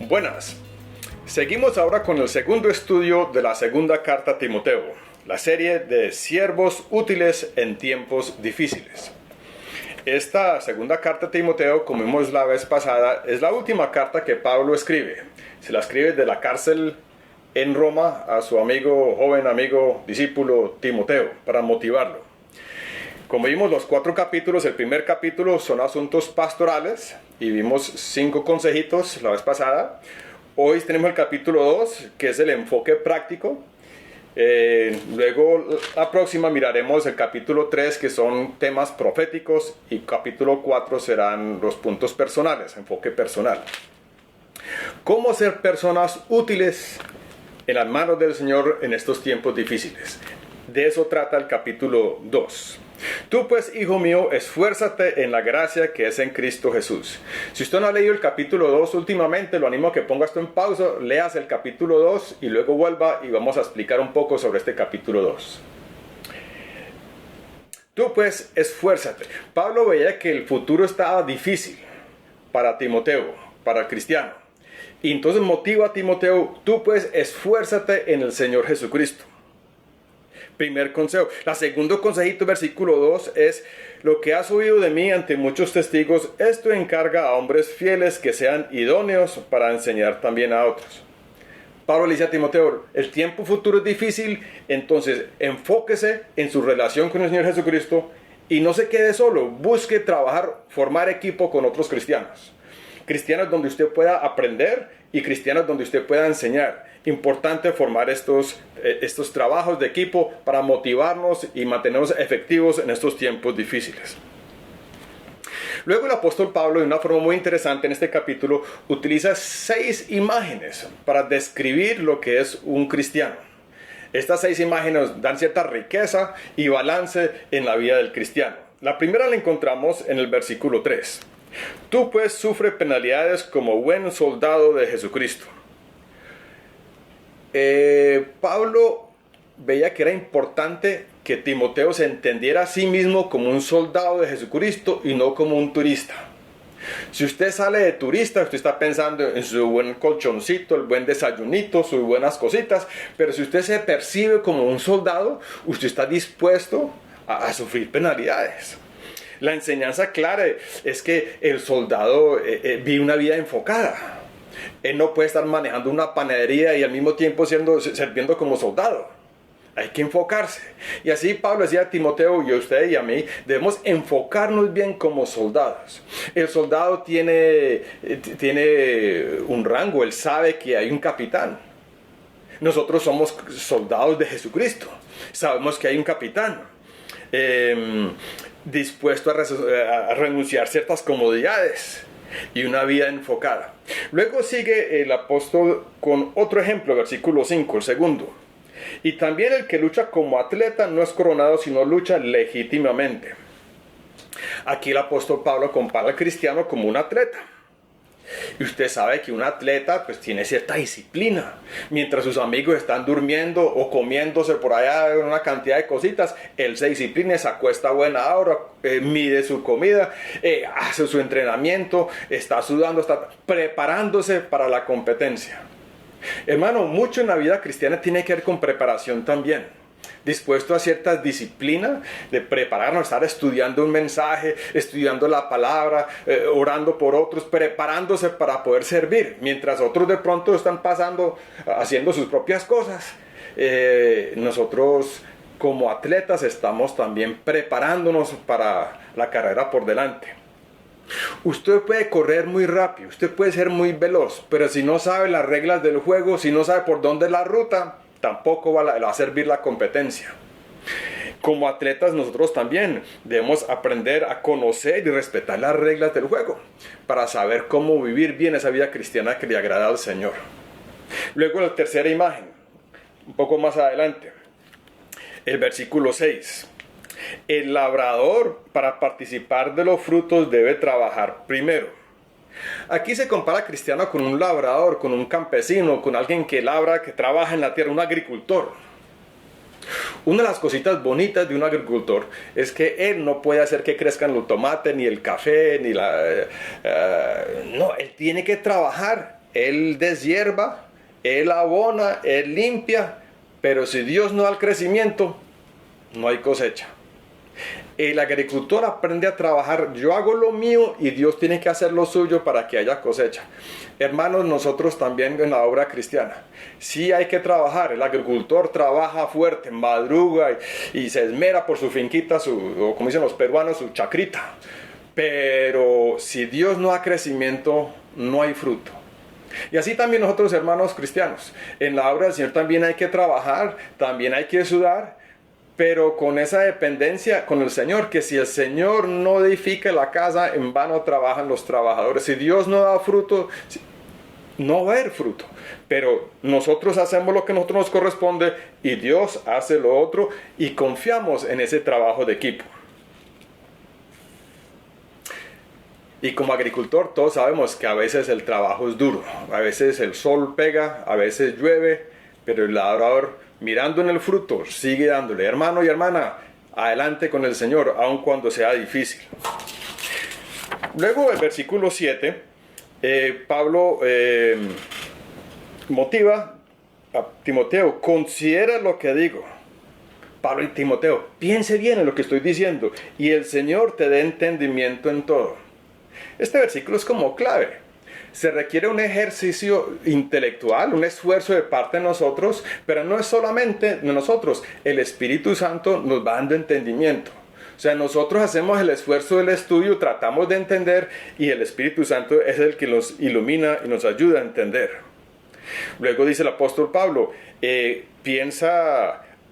Buenas. Seguimos ahora con el segundo estudio de la segunda carta a Timoteo, la serie de siervos útiles en tiempos difíciles. Esta segunda carta a Timoteo, como vimos la vez pasada, es la última carta que Pablo escribe. Se la escribe de la cárcel en Roma a su joven amigo, discípulo Timoteo, para motivarlo. Como vimos los 4 capítulos, el primer capítulo son asuntos pastorales y vimos 5 consejitos la vez pasada. Hoy tenemos el capítulo 2, que es el enfoque práctico. Luego la próxima miraremos el capítulo 3, que son temas proféticos, y capítulo 4 serán los puntos personales, enfoque personal. ¿Cómo ser personas útiles en las manos del Señor en estos tiempos difíciles? De eso trata el capítulo 2. Tú pues, hijo mío, esfuérzate en la gracia que es en Cristo Jesús. Si usted no ha leído el capítulo 2 últimamente, lo animo a que ponga esto en pausa, leas el capítulo 2 y luego vuelva y vamos a explicar un poco sobre este capítulo 2. Tú pues, esfuérzate. Pablo veía que el futuro estaba difícil para Timoteo, para el cristiano. Y entonces motiva a Timoteo, tú pues, esfuérzate en el Señor Jesucristo. Primer consejo. La segundo consejito, versículo 2, es: lo que has oído de mí ante muchos testigos, esto encarga a hombres fieles que sean idóneos para enseñar también a otros. Pablo le dice a Timoteo, el tiempo futuro es difícil, entonces enfóquese en su relación con el Señor Jesucristo y no se quede solo, busque trabajar, formar equipo con otros cristianos. Cristianos donde usted pueda aprender y cristianos donde usted pueda enseñar. Importante formar estos trabajos de equipo para motivarnos y mantenernos efectivos en estos tiempos difíciles. Luego el apóstol Pablo, de una forma muy interesante en este capítulo, utiliza 6 imágenes para describir lo que es un cristiano. Estas 6 imágenes dan cierta riqueza y balance en la vida del cristiano. La primera la encontramos en el versículo 3. Tú pues sufre penalidades como buen soldado de Jesucristo. Pablo veía que era importante que Timoteo se entendiera a sí mismo como un soldado de Jesucristo y no como un turista. Si usted sale de turista, usted está pensando en su buen colchoncito, el buen desayunito, sus buenas cositas, pero si usted se percibe como un soldado, usted está dispuesto a sufrir penalidades. La enseñanza clara es que el soldado vive una vida enfocada. Él no puede estar manejando una panadería y al mismo tiempo sirviendo como soldado. Hay que enfocarse. Y así Pablo decía a Timoteo y a usted y a mí, debemos enfocarnos bien como soldados. El soldado tiene un rango, él sabe que hay un capitán. Nosotros somos soldados de Jesucristo. Sabemos que hay un capitán. Dispuesto a renunciar ciertas comodidades y una vida enfocada. Luego sigue el apóstol con otro ejemplo, versículo 5, el segundo. Y también el que lucha como atleta no es coronado, sino lucha legítimamente. Aquí el apóstol Pablo compara al cristiano como un atleta. Y usted sabe que un atleta pues tiene cierta disciplina. Mientras sus amigos están durmiendo o comiéndose por allá una cantidad de cositas, él se disciplina, se acuesta a buena hora, mide su comida, hace su entrenamiento, está sudando, está preparándose para la competencia. Hermano, mucho en la vida cristiana tiene que ver con preparación también. Dispuesto a cierta disciplina de prepararnos, estar estudiando un mensaje, estudiando la palabra, orando por otros, preparándose para poder servir, mientras otros de pronto están pasando, haciendo sus propias cosas. Nosotros como atletas estamos también preparándonos para la carrera por delante. Usted puede correr muy rápido, usted puede ser muy veloz, pero si no sabe las reglas del juego, si no sabe por dónde es la ruta, tampoco va a servir la competencia. Como atletas nosotros también debemos aprender a conocer y respetar las reglas del juego para saber cómo vivir bien esa vida cristiana que le agrada al Señor. Luego la tercera imagen, un poco más adelante, el versículo 6. El labrador, para participar de los frutos, debe trabajar primero. Aquí se compara al cristiano con un labrador, con un campesino, con alguien que labra, que trabaja en la tierra, un agricultor. Una de las cositas bonitas de un agricultor es que él no puede hacer que crezcan los tomates, ni el café, ni no, él tiene que trabajar Él deshierva, Él abona, Él limpia, pero si Dios no da el crecimiento, no hay cosecha. El agricultor aprende a trabajar, yo hago lo mío y Dios tiene que hacer lo suyo para que haya cosecha. Hermanos, nosotros también en la obra cristiana, sí hay que trabajar. El agricultor trabaja fuerte, madruga y se esmera por su finquita, o como dicen los peruanos, su chacrita. Pero si Dios no da crecimiento, no hay fruto. Y así también nosotros, hermanos cristianos, en la obra del Señor también hay que trabajar, también hay que sudar, pero con esa dependencia con el Señor, que si el Señor no edifica la casa, en vano trabajan los trabajadores. Si Dios no da fruto, no va a haber fruto. Pero nosotros hacemos lo que a nosotros nos corresponde y Dios hace lo otro y confiamos en ese trabajo de equipo. Y como agricultor todos sabemos que a veces el trabajo es duro, a veces el sol pega, a veces llueve, pero el labrador mirando en el fruto sigue dándole. Hermano y hermana, adelante con el Señor, aun cuando sea difícil. Luego el versículo 7, Pablo motiva a Timoteo, considera lo que digo. Pablo y Timoteo, piense bien en lo que estoy diciendo y el Señor te dé entendimiento en todo. Este versículo es como clave. Se requiere un ejercicio intelectual, un esfuerzo de parte de nosotros, pero no es solamente de nosotros. El Espíritu Santo nos va dando entendimiento. O sea, nosotros hacemos el esfuerzo del estudio, tratamos de entender y el Espíritu Santo es el que nos ilumina y nos ayuda a entender. Luego dice el apóstol Pablo,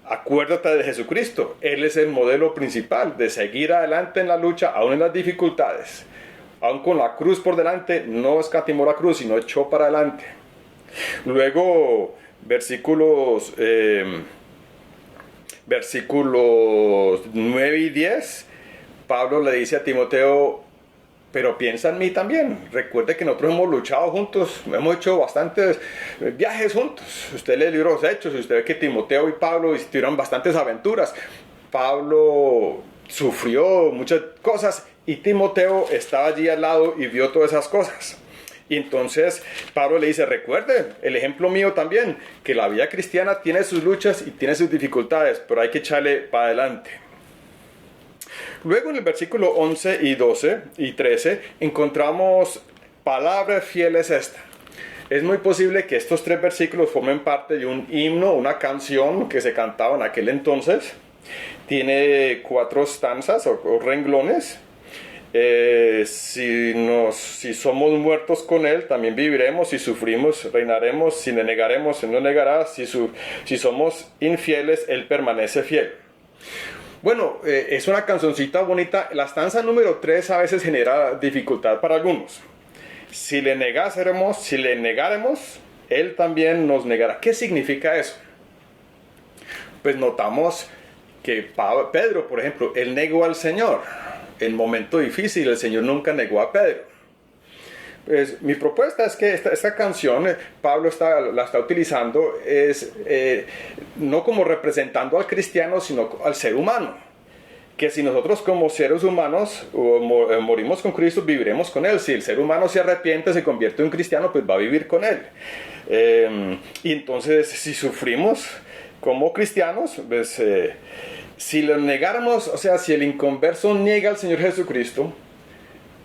acuérdate de Jesucristo. Él es el modelo principal de seguir adelante en la lucha, aún en las dificultades. Aún con la cruz por delante, no escatimó la cruz, sino echó para adelante. Luego, versículos 9 y 10, Pablo le dice a Timoteo, pero piensa en mí también. Recuerde que nosotros hemos luchado juntos, hemos hecho bastantes viajes juntos. Usted lee el libro de los Hechos y usted ve que Timoteo y Pablo tuvieron bastantes aventuras. Pablo sufrió muchas cosas y Timoteo estaba allí al lado y vio todas esas cosas. Y entonces Pablo le dice, recuerde el ejemplo mío también, que la vida cristiana tiene sus luchas y tiene sus dificultades, pero hay que echarle para adelante. Luego en el versículo 11 y 12 y 13 encontramos palabra fiel es esta. Es muy posible que estos tres versículos formen parte de un himno, una canción que se cantaba en aquel entonces. Tiene 4 estanzas o renglones. Si somos muertos con Él, también viviremos. Si sufrimos, reinaremos. Si le negaremos, Él no negará. Si somos infieles, Él permanece fiel. Bueno, es una cancioncita bonita. La estanza número 3 a veces genera dificultad para algunos. Si le negaremos, Él también nos negará. ¿Qué significa eso? Pues notamos que Pedro, por ejemplo, él negó al Señor. En momento difícil, el Señor nunca negó a Pedro. Pues, mi propuesta es que esta canción, Pablo la está utilizando, no como representando al cristiano, sino al ser humano. Que si nosotros como seres humanos morimos con Cristo, viviremos con Él. Si el ser humano se arrepiente, se convierte en un cristiano, pues va a vivir con Él. Y entonces, si sufrimos como cristianos, pues, si lo negáramos, o sea, si el inconverso niega al Señor Jesucristo,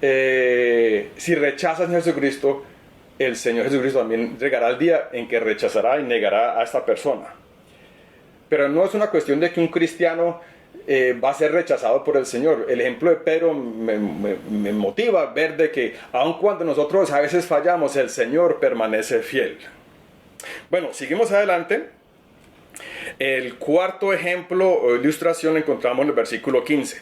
si rechaza al Señor Jesucristo, el Señor Jesucristo también llegará el día en que rechazará y negará a esta persona. Pero no es una cuestión de que un cristiano va a ser rechazado por el Señor. El ejemplo de Pedro me motiva a ver de que aun cuando nosotros a veces fallamos, el Señor permanece fiel. Bueno, seguimos adelante. El cuarto ejemplo o ilustración encontramos en el versículo 15.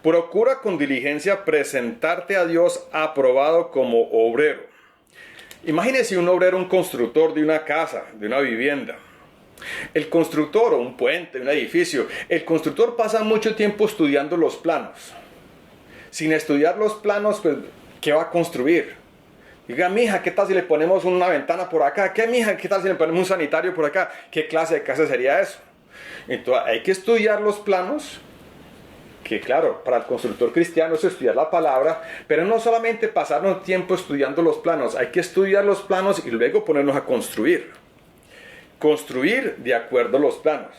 Procura con diligencia presentarte a Dios aprobado como obrero. Imagínese un obrero, un constructor de una casa, de una vivienda. El constructor, o un puente, un edificio, el constructor pasa mucho tiempo estudiando los planos. Sin estudiar los planos, pues, ¿qué va a construir? Diga, mija, ¿qué tal si le ponemos una ventana por acá? ¿Qué, mija, qué tal si le ponemos un sanitario por acá? ¿Qué clase de casa sería eso? Entonces, hay que estudiar los planos que claro, para el constructor cristiano es estudiar la palabra, pero no solamente pasarnos tiempo estudiando los planos, hay que estudiar los planos y luego ponernos a construir. Construir de acuerdo a los planos.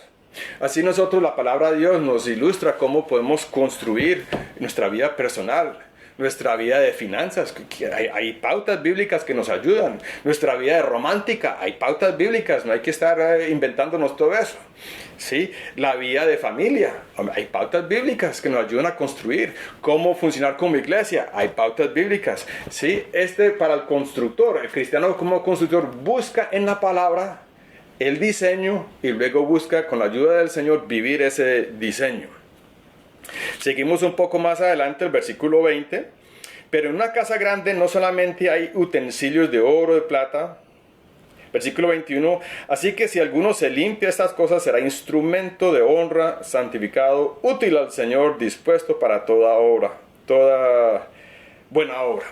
Así nosotros, la palabra de Dios nos ilustra cómo podemos construir nuestra vida personal, nuestra vida de finanzas, hay pautas bíblicas que nos ayudan, nuestra vida de romántica, hay pautas bíblicas, no hay que estar inventándonos todo eso. ¿Sí? La vida de familia, hay pautas bíblicas que nos ayudan a construir, cómo funcionar como iglesia, hay pautas bíblicas. ¿Sí? Para el constructor, el cristiano como constructor busca en la palabra el diseño y luego busca con la ayuda del Señor vivir ese diseño. Seguimos un poco más adelante, el versículo 20. Pero en una casa grande no solamente hay utensilios de oro, de plata. Versículo 21. Así que si alguno se limpia estas cosas, será instrumento de honra, santificado, útil al Señor, dispuesto para toda obra, toda buena obra.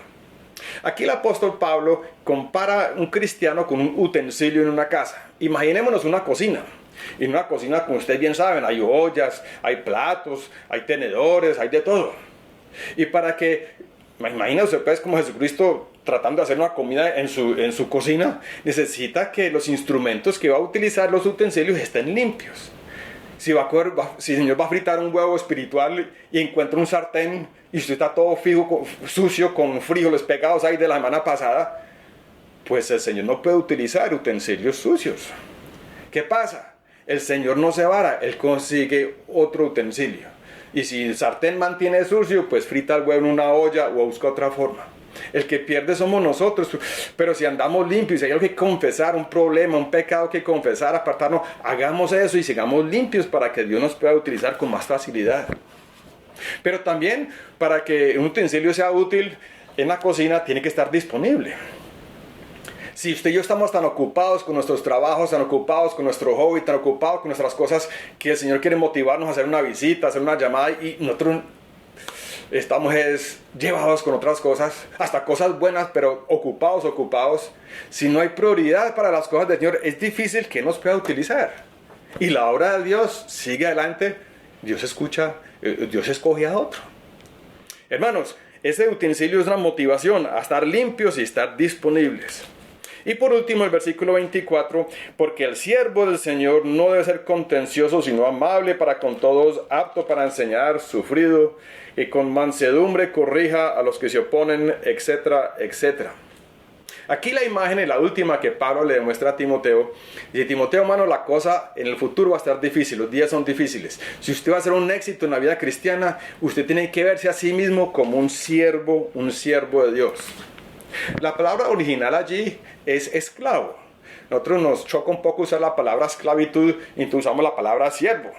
Aquí el apóstol Pablo compara un cristiano con un utensilio en una casa. Imaginémonos una cocina. Y en una cocina, como ustedes bien saben, hay ollas, hay platos, hay tenedores, hay de todo. Y para que, imagínense pues como Jesucristo tratando de hacer una comida en su cocina, necesita que los instrumentos que va a utilizar, los utensilios, estén limpios. Si el Señor va a fritar un huevo espiritual y encuentra un sartén y usted está todo fijo, sucio, con frijoles pegados ahí de la semana pasada, pues el Señor no puede utilizar utensilios sucios. ¿Qué pasa? El Señor no se vara, Él consigue otro utensilio. Y si el sartén mantiene sucio, pues frita el huevo en una olla o busca otra forma. El que pierde somos nosotros. Pero si andamos limpios, si hay algo que confesar, un problema, un pecado que confesar, apartarnos, hagamos eso y sigamos limpios para que Dios nos pueda utilizar con más facilidad. Pero también, para que un utensilio sea útil en la cocina, tiene que estar disponible. Si usted y yo estamos tan ocupados con nuestros trabajos, tan ocupados con nuestro hobby, tan ocupados con nuestras cosas, que el Señor quiere motivarnos a hacer una visita, a hacer una llamada, y nosotros estamos llevados con otras cosas, hasta cosas buenas, pero ocupados. Si no hay prioridad para las cosas del Señor, es difícil que nos pueda utilizar. Y la obra de Dios sigue adelante, Dios escucha, Dios escoge a otro. Hermanos, ese utensilio es una motivación a estar limpios y estar disponibles. Y por último, el versículo 24, porque el siervo del Señor no debe ser contencioso, sino amable para con todos, apto para enseñar, sufrido, y con mansedumbre corrija a los que se oponen, etcétera, etcétera. Aquí la imagen es la última que Pablo le demuestra a Timoteo. Dice: Timoteo, hermano, la cosa en el futuro va a estar difícil, los días son difíciles. Si usted va a ser un éxito en la vida cristiana, usted tiene que verse a sí mismo como un siervo de Dios. La palabra original allí es esclavo. Nosotros nos choca un poco usar la palabra esclavitud y entonces usamos la palabra siervo.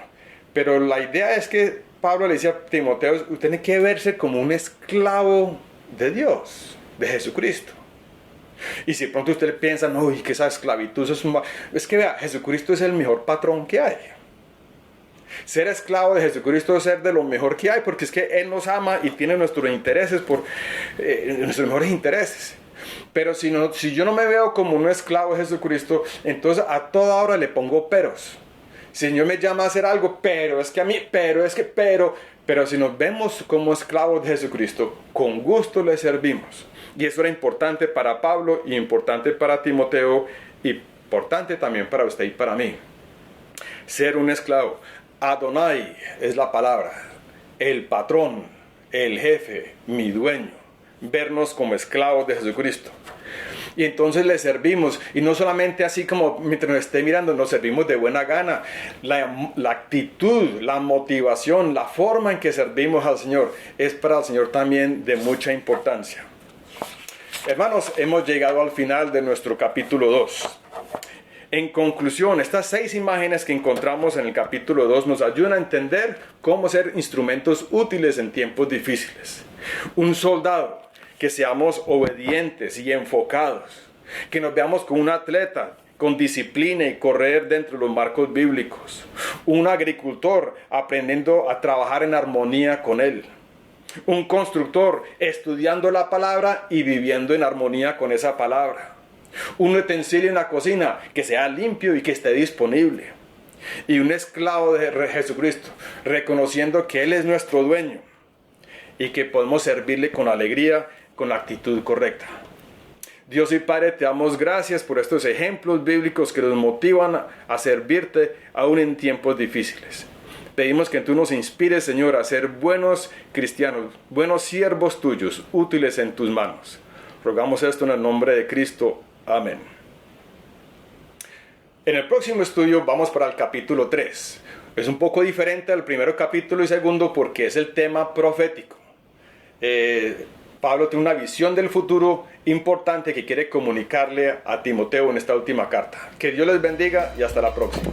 Pero la idea es que Pablo le dice a Timoteo: usted tiene que verse como un esclavo de Dios, de Jesucristo. Y si de pronto usted piensa, no, y que esa esclavitud es que vea, Jesucristo es el mejor patrón que hay. Ser esclavo de Jesucristo es ser de lo mejor que hay, porque es que Él nos ama y tiene nuestros intereses, nuestros mejores intereses. Pero si yo no me veo como un esclavo de Jesucristo, entonces a toda hora le pongo peros. Señor me llama a hacer algo, pero si nos vemos como esclavos de Jesucristo, con gusto le servimos. Y eso era importante para Pablo y importante para Timoteo y importante también para usted y para mí. Ser un esclavo. Adonai es la palabra, el patrón, el jefe, mi dueño. Vernos como esclavos de Jesucristo. Y entonces le servimos, y no solamente así como mientras nos esté mirando, nos servimos de buena gana. La actitud, la motivación, la forma en que servimos al Señor es para el Señor también de mucha importancia. Hermanos, hemos llegado al final de nuestro capítulo 2. En conclusión, estas 6 imágenes que encontramos en el capítulo 2 nos ayudan a entender cómo ser instrumentos útiles en tiempos difíciles. Un soldado, que seamos obedientes y enfocados, que nos veamos como un atleta con disciplina y correr dentro de los marcos bíblicos. Un agricultor aprendiendo a trabajar en armonía con él. Un constructor estudiando la palabra y viviendo en armonía con esa palabra. Un utensilio en la cocina que sea limpio y que esté disponible. y un esclavo de Jesucristo, reconociendo que Él es nuestro dueño y que podemos servirle con alegría, con la actitud correcta. Dios y Padre, te damos gracias por estos ejemplos bíblicos que nos motivan a servirte aún en tiempos difíciles. Pedimos que tú nos inspires, Señor, a ser buenos cristianos, buenos siervos tuyos, útiles en tus manos. Rogamos esto en el nombre de Cristo. Amén. En el próximo estudio vamos para el capítulo 3. Es un poco diferente al primero capítulo y segundo porque es el tema profético. Pablo tiene una visión del futuro importante que quiere comunicarle a Timoteo en esta última carta. Que Dios les bendiga y hasta la próxima.